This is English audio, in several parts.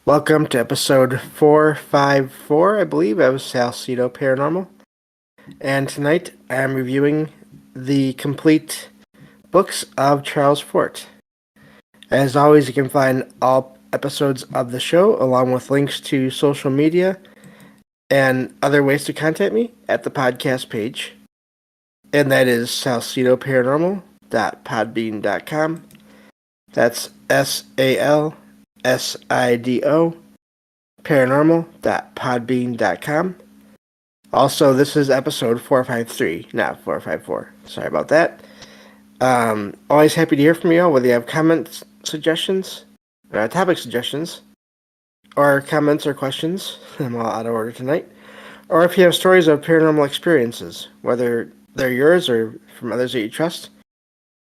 Welcome to episode 454, I believe, of Salcedo Paranormal. And tonight I'm reviewing the complete books of Charles Fort. As always, you can find all episodes of the show along with links to social media and other ways to contact me at the podcast page. And that is salcedoparanormal.podbean.com. That's SALSIDO paranormal.podbean.com. Also, this is episode 453, not 454. Sorry about that. Always happy to hear from you all, whether you have comments, suggestions, topic suggestions, or comments or questions. I'm all out of order tonight. Or if you have stories of paranormal experiences, whether they're yours or from others that you trust,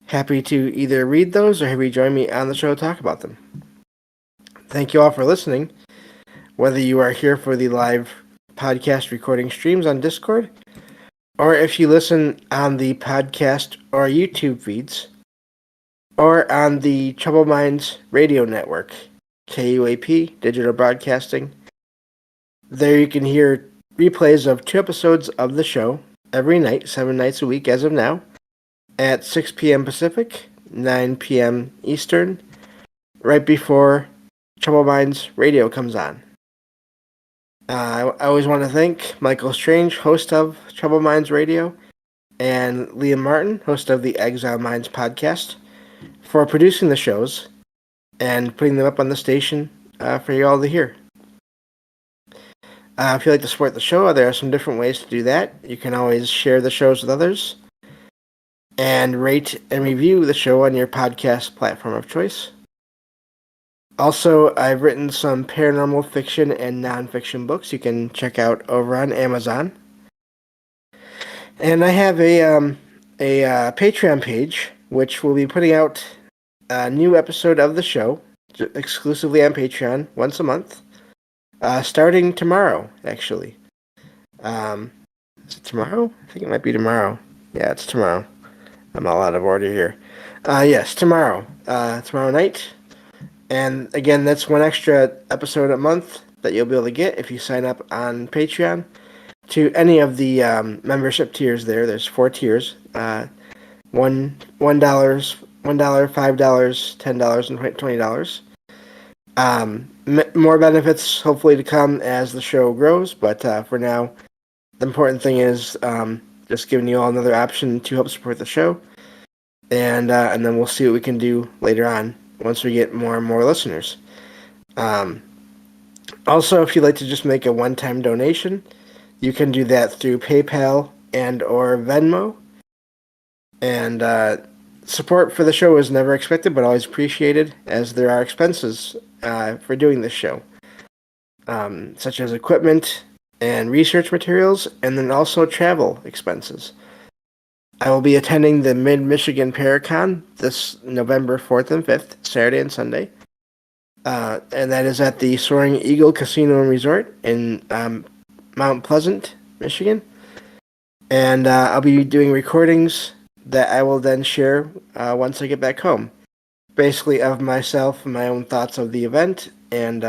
happy to either read those or have you join me on the show to talk about them. Thank you all for listening. Whether you are here for the live podcast recording streams on Discord, or if you listen on the podcast or YouTube feeds, or on the Troubled Minds radio network, KUAP, Digital Broadcasting. There you can hear replays of 2 episodes of the show every night, 7 nights a week as of now, at 6 p.m. Pacific, 9 p.m. Eastern, right before Troubled Minds radio comes on. I always want to thank Michael Strange, host of Troubled Minds Radio, and Liam Martin, host of the Exile Minds podcast, for producing the shows and putting them up on the station for you all to hear. If you'd like to support the show, there are some different ways to do that. You can always share the shows with others and rate and review the show on your podcast platform of choice. Also, I've written some paranormal fiction and nonfiction books you can check out over on Amazon. And I have a Patreon page, which will be putting out a new episode of the show, exclusively on Patreon, once a month, starting tomorrow, actually. Is it tomorrow? I think it might be tomorrow. Yeah, it's tomorrow. I'm all out of order here. Yes, tomorrow. Tomorrow night. And again, that's one extra episode a month that you'll be able to get if you sign up on Patreon to any of the membership tiers there. There's 4 tiers. $1, $5, $10, and $20. More benefits hopefully to come as the show grows, but for now, the important thing is just giving you all another option to help support the show, and then we'll see what we can do later on once we get more and more listeners. Also, if you'd like to just make a one-time donation, you can do that through PayPal and or Venmo. And support for the show is never expected, but always appreciated, as there are expenses for doing this show, such as equipment and research materials, and then also travel expenses. I will be attending the Mid-Michigan Paracon this November 4th and 5th, Saturday and Sunday. And that is at the Soaring Eagle Casino and Resort in Mount Pleasant, Michigan. And I'll be doing recordings that I will then share once I get back home. Basically of myself and my own thoughts of the event, and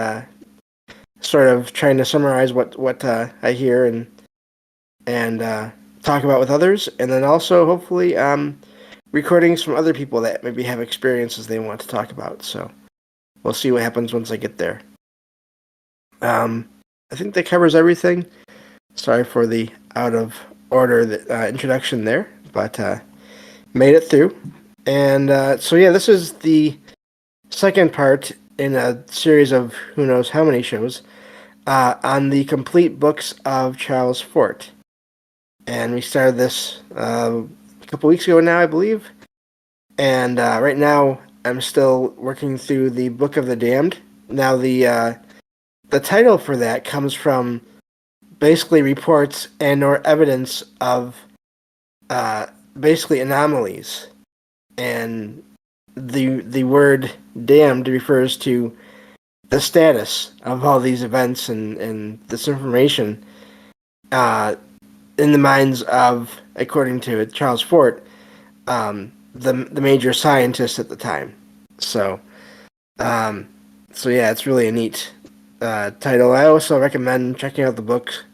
sort of trying to summarize what I hear and talk about with others, and then also hopefully recordings from other people that maybe have experiences they want to talk about. So we'll see what happens once I get there. I think that covers everything. Sorry for the out of order introduction there, but made it through. And so yeah, this is the second part in a series of who knows how many shows on the complete books of Charles Fort. And we started this a couple weeks ago now, I believe. And right now, I'm still working through the Book of the Damned. Now, the title for that comes from basically reports and or evidence of basically anomalies. And the word damned refers to the status of all these events and this information in the minds of, according to Charles Fort, the major scientists at the time. So yeah, it's really a neat title. I also recommend checking out the books.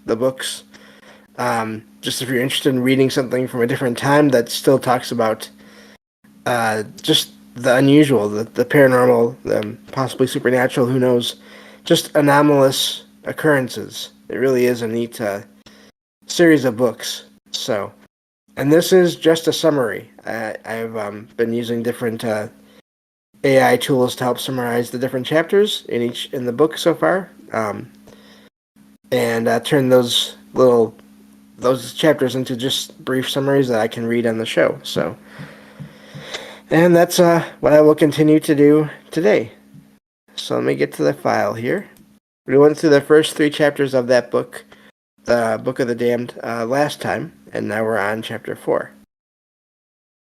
Just if you're interested in reading something from a different time that still talks about just the unusual, the paranormal, the possibly supernatural, who knows, just anomalous occurrences. It really is a neat series of books. So, and this is just a summary. I've been using different AI tools to help summarize the different chapters in the book so far, and turn those chapters into just brief summaries that I can read on the show. So, and that's what I will continue to do today. So let me get to the file here. We went through the first 3 chapters of that book, the Book of the Damned, last time, and now we're on chapter 4.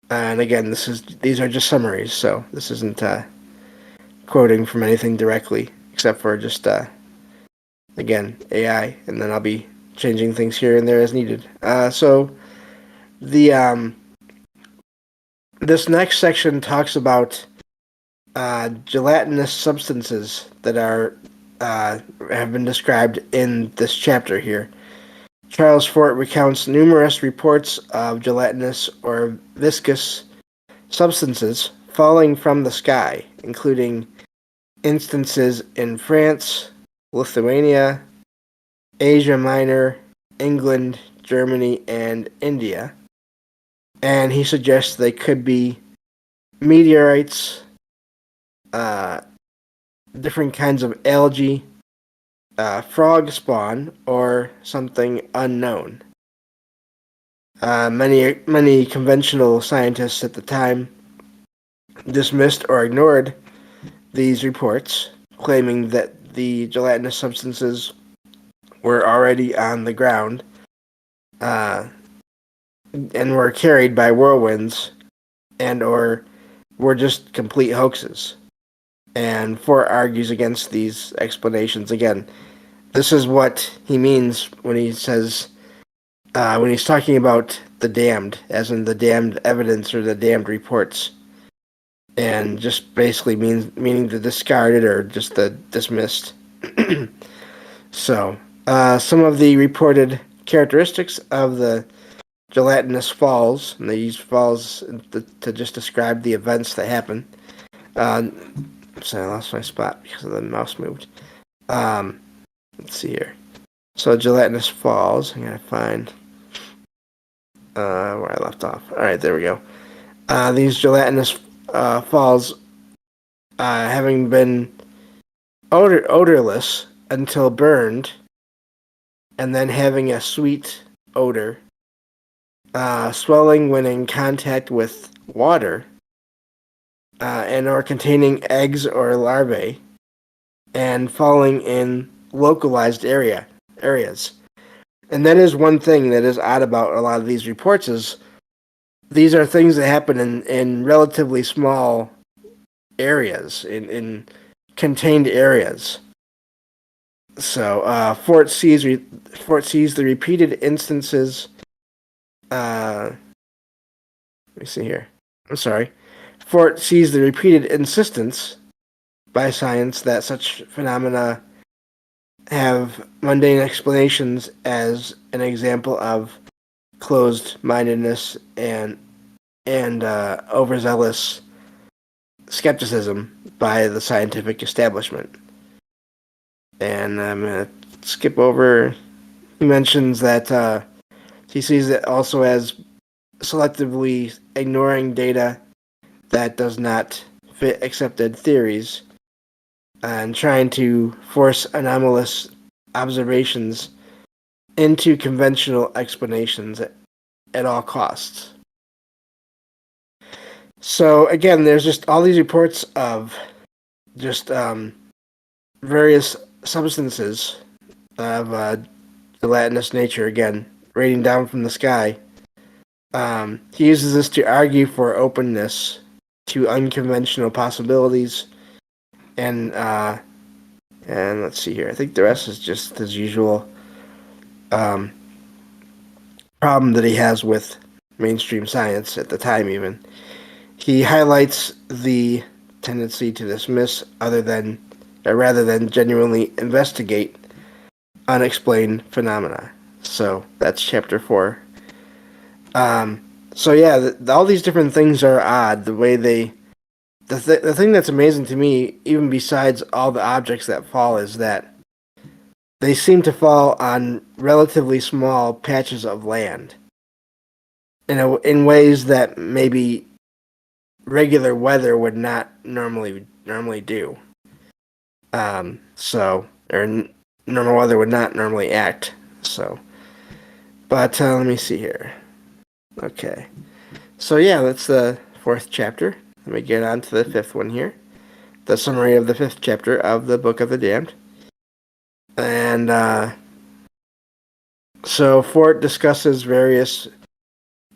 And again, these are just summaries, so this isn't quoting from anything directly, except for just again AI, and then I'll be changing things here and there as needed. So the this next section talks about gelatinous substances that are have been described in this chapter here. Charles Fort recounts numerous reports of gelatinous or viscous substances falling from the sky, including instances in France, Lithuania, Asia Minor, England, Germany, and India. And he suggests they could be meteorites, different kinds of algae, frog spawn, or something unknown. Many conventional scientists at the time dismissed or ignored these reports, claiming that the gelatinous substances were already on the ground and were carried by whirlwinds and or were just complete hoaxes. And Fort argues against these explanations. Again, this is what he means when he says, when he's talking about the damned, as in the damned evidence or the damned reports, and just basically meaning the discarded or just the dismissed. So, some of the reported characteristics of the gelatinous falls, and they use falls to just describe the events that happen. So I lost my spot because the mouse moved. Let's see here. So gelatinous falls. I'm gonna find where I left off. All right, there we go. These gelatinous falls, having been odorless until burned, and then having a sweet odor, swelling when in contact with water, and or containing eggs or larvae, and falling in localized areas. And that is one thing that is odd about a lot of these reports is these are things that happen in relatively small areas, in contained areas. So Fort sees the repeated instances. Let me see here. I'm sorry. Fort sees the repeated insistence by science that such phenomena have mundane explanations as an example of closed-mindedness and overzealous skepticism by the scientific establishment. And I'm going to skip over. He mentions that he sees it also as selectively ignoring data that does not fit accepted theories and trying to force anomalous observations into conventional explanations at all costs. So again, there's just all these reports of just various substances of gelatinous nature, again, raining down from the sky. He uses this to argue for openness to unconventional possibilities, and let's see here. I think the rest is just his usual problem that he has with mainstream science at the time. Even he highlights the tendency to dismiss rather than genuinely investigate unexplained phenomena. So that's chapter 4. So yeah, all these different things are odd. The way the thing that's amazing to me, even besides all the objects that fall, is that they seem to fall on relatively small patches of land in ways that maybe regular weather would not normally do. Normal weather would not normally act. So, but let me see here. Okay, so yeah, that's the 4th chapter. Let me get on to the 5th one here. The summary of the 5th chapter of the Book of the Damned. And so Fort discusses various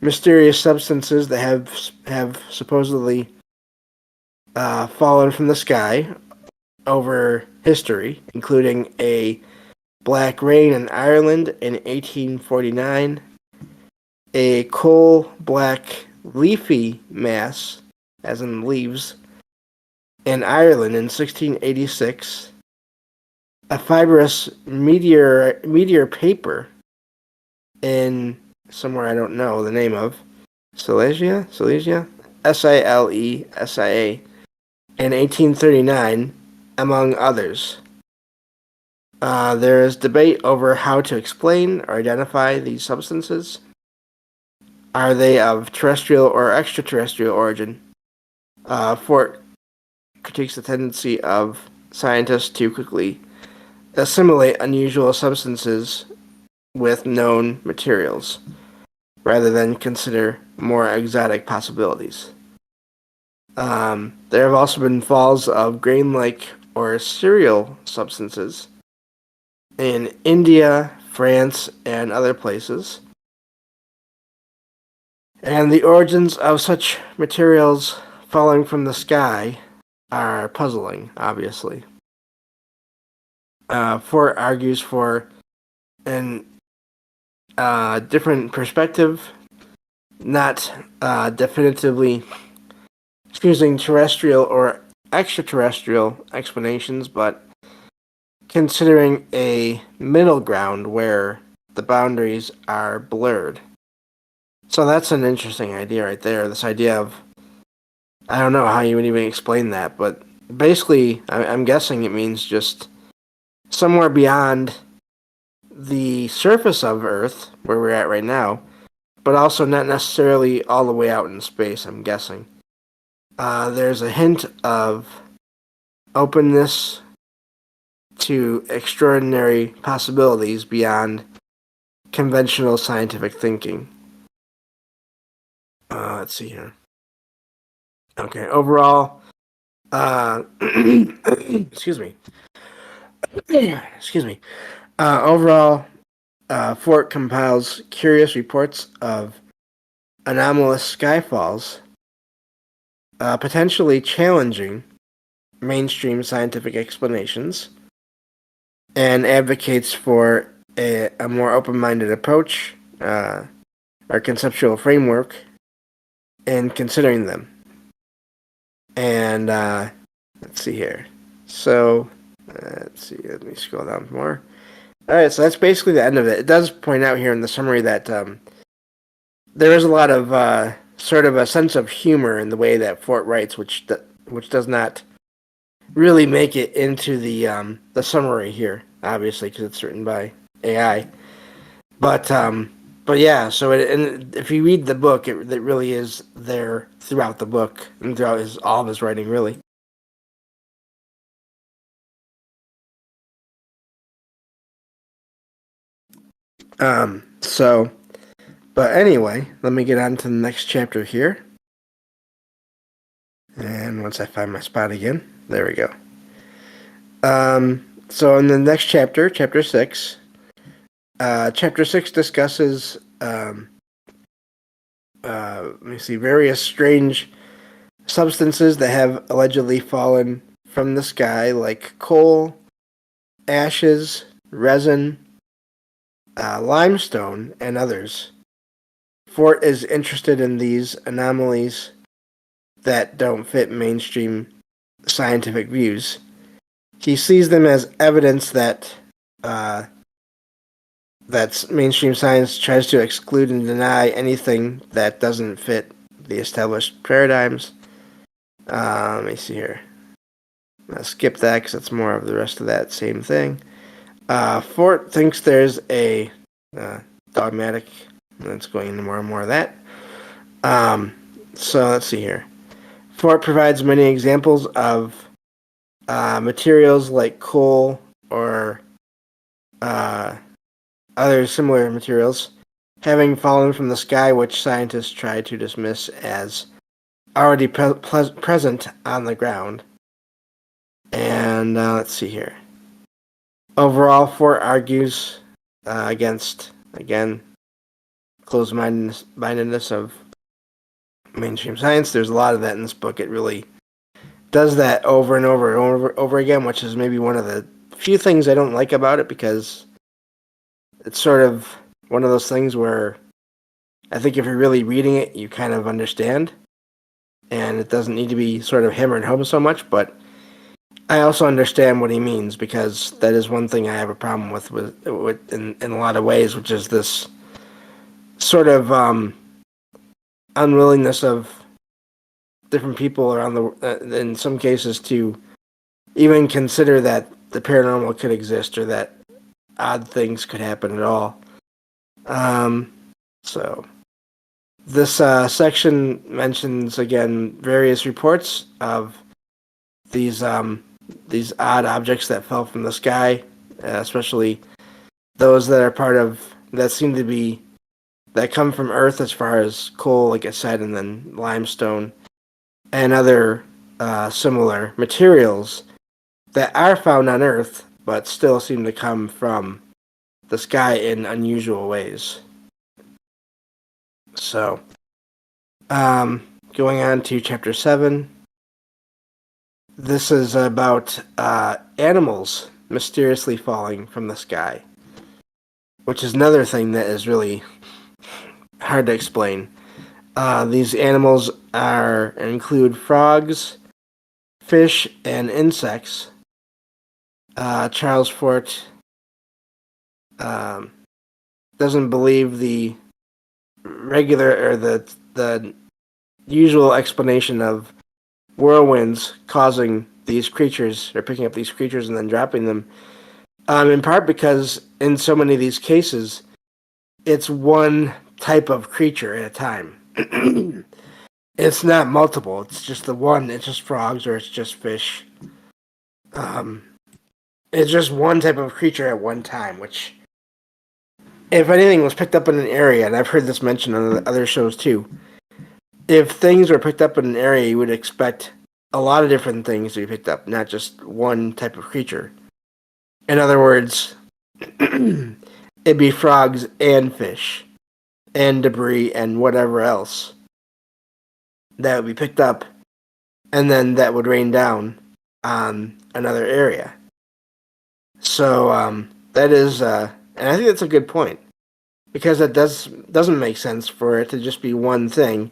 mysterious substances that have supposedly fallen from the sky over history, including a black rain in Ireland in 1849, a coal black leafy mass, as in leaves, in Ireland in 1686, a fibrous meteor paper in somewhere I don't know the name of, Silesia, Silesia, in 1839, among others. There is debate over how to explain or identify these substances. Are they of terrestrial or extraterrestrial origin? Fort critiques the tendency of scientists to quickly assimilate unusual substances with known materials, rather than consider more exotic possibilities. There have also been falls of grain-like or cereal substances in India, France, and other places. And the origins of such materials falling from the sky are puzzling, obviously. Fort argues for an different perspective, not definitively choosing terrestrial or extraterrestrial explanations, but considering a middle ground where the boundaries are blurred. So that's an interesting idea right there. This idea of, I don't know how you would even explain that, but basically, I'm guessing it means just somewhere beyond the surface of Earth, where we're at right now, but also not necessarily all the way out in space, I'm guessing. There's a hint of openness to extraordinary possibilities beyond conventional scientific thinking. Let's see here. Okay, overall, excuse me. Excuse me. Overall, Fort compiles curious reports of anomalous skyfalls, potentially challenging mainstream scientific explanations, and advocates for a more open-minded approach or conceptual framework in considering them. And let's see here. So, let's see. Let me scroll down more. All right, so that's basically the end of it. It does point out here in the summary that there is a lot of sort of a sense of humor in the way that Fort writes, which does not really make it into the summary here, obviously, because it's written by AI. But yeah, so and if you read the book, it really is there throughout the book and throughout all of his writing, really. But anyway, let me get on to the next chapter here. And once I find my spot again, there we go. So in the next chapter, chapter 6, chapter 6 discusses, let me see, various strange substances that have allegedly fallen from the sky, like coal, ashes, resin, limestone, and others. Fort is interested in these anomalies that don't fit mainstream scientific views. he sees them as evidence that mainstream science tries to exclude and deny anything that doesn't fit the established paradigms. Let me see here. I'll skip that because it's more of the rest of that same thing. Fort thinks there's a dogmatic. Let's go into more and more of that. So let's see here. Fort provides many examples of materials like coal or other similar materials having fallen from the sky, which scientists try to dismiss as already present on the ground. And let's see here. Overall, Fort argues against, again, closed-mindedness of mainstream science. There's a lot of that in this book. It really does that over and over and over again, which is maybe one of the few things I don't like about it, because it's sort of one of those things where I think if you're really reading it, you kind of understand, and it doesn't need to be sort of hammered home so much, but I also understand what he means, because that is one thing I have a problem with in a lot of ways, which is this sort of unwillingness of different people around in some cases, to even consider that the paranormal could exist or that odd things could happen at all. So this section mentions again various reports of these odd objects that fell from the sky, especially those that are that come from Earth, as far as coal, like I said, and then limestone and other similar materials that are found on Earth, but still seem to come from the sky in unusual ways. So, going on to Chapter 7. This is about animals mysteriously falling from the sky, which is another thing that is really hard to explain. These animals include frogs, fish, and insects. Charles Fort doesn't believe the regular or the usual explanation of whirlwinds causing these creatures, or picking up these creatures and then dropping them. In part because in so many of these cases, it's one type of creature at a time. It's not multiple. It's just the one. It's just frogs, or it's just fish. It's just one type of creature at one time, which, if anything was picked up in an area, and I've heard this mentioned on other shows too, if things were picked up in an area, you would expect a lot of different things to be picked up, not just one type of creature. In other words, it'd be frogs and fish and debris and whatever else that would be picked up, and then that would rain down on another area. So that is, and I think that's a good point, because it doesn't make sense for it to just be one thing,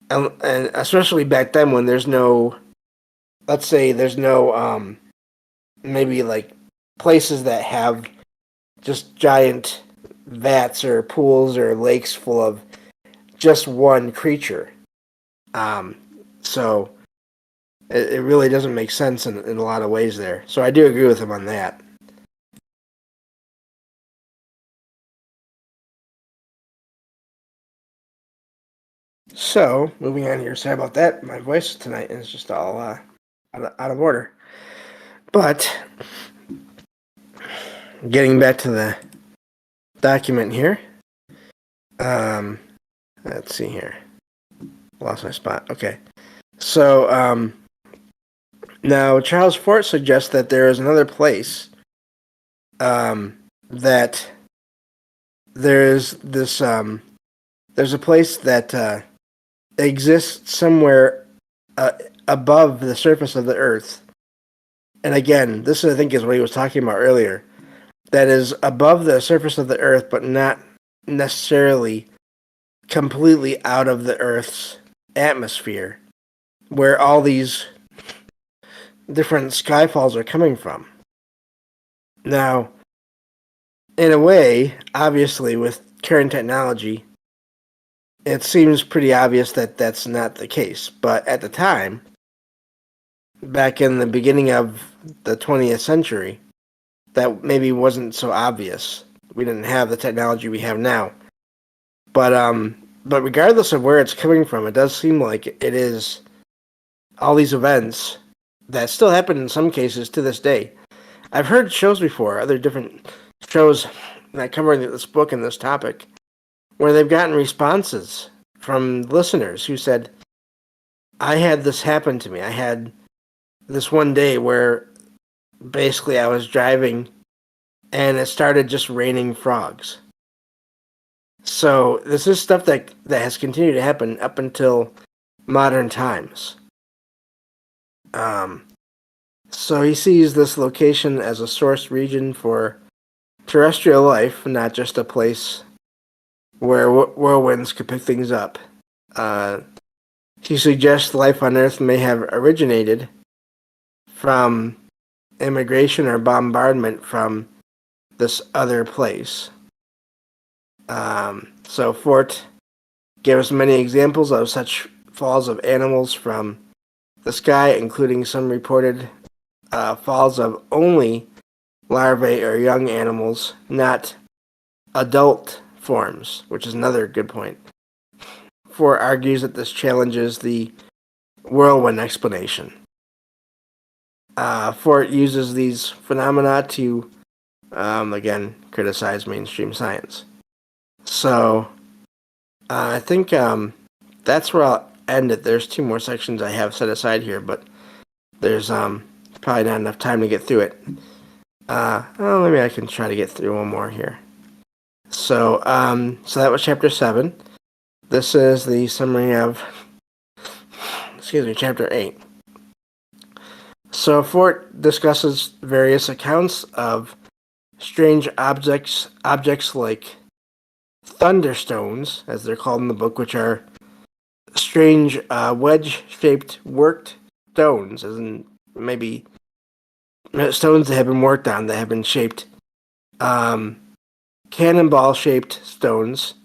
and especially back then when there's no, let's say there's no maybe like places that have just giant vats or pools or lakes full of just one creature. So it really doesn't make sense in a lot of ways there. So I do agree with him on that. So, moving on here. Sorry about that. My voice tonight is just all out of order. But, getting back to the document here. Let's see here. Lost my spot. Okay. So, now Charles Fort suggests that there is another place that there's this there's a place that exists somewhere above the surface of the Earth. And again, this I think is what he was talking about earlier. That is above the surface of the Earth, but not necessarily completely out of the Earth's atmosphere, where all these different skyfalls are coming from. Now, in a way, obviously, with current technology, it seems pretty obvious that that's not the case. But at the time, back in the beginning of the 20th century, that maybe wasn't so obvious. We didn't have the technology we have now. But regardless of where it's coming from, it does seem like it is all these events that still happen in some cases to this day. I've heard shows before, other different shows that cover this book and this topic, where they've gotten responses from listeners who said, I had this happen to me. I had this one day where basically I was driving and it started just raining frogs. So this is stuff that has continued to happen up until modern times. So he sees this location as a source region for terrestrial life, not just a place where whirlwinds could pick things up. He suggests life on Earth may have originated from immigration or bombardment from this other place. So Fort gives many examples of such falls of animals from the sky, including some reported falls of only larvae or young animals, not adult forms, which is another good point. Fort argues that this challenges the whirlwind explanation. Fort uses these phenomena to, again, criticize mainstream science. So, I think that's where I'll end it. There's 2 more sections I have set aside here, but there's probably not enough time to get through it. Maybe I can try to get through one more here. So that was chapter 7. This is the summary of, chapter 8. So Fort discusses various accounts of strange objects like thunderstones, as they're called in the book, which are strange wedge-shaped worked stones, as in maybe stones that have been worked on, that have been shaped. Cannonball-shaped stones,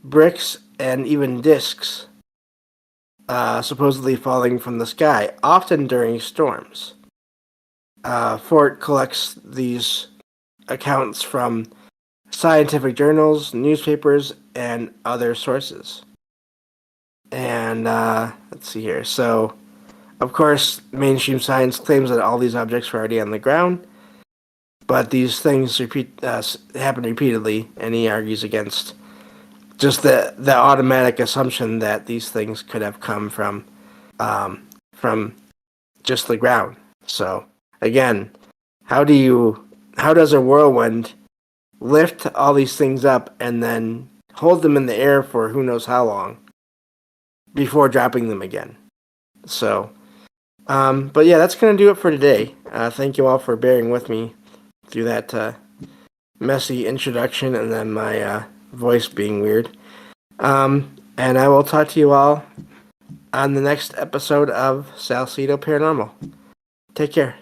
bricks, and even discs, supposedly falling from the sky, often during storms. Fort collects these accounts from scientific journals, newspapers, and other sources. And let's see here. So, of course, mainstream science claims that all these objects were already on the ground, but these things happen repeatedly, and he argues against just the automatic assumption that these things could have come from just the ground. So, again, how does a whirlwind lift all these things up and then hold them in the air for who knows how long before dropping them again? So, but yeah, that's going to do it for today. Thank you all for bearing with me through that messy introduction and then my voice being weird. And I will talk to you all on the next episode of Salcedo Paranormal. Take care.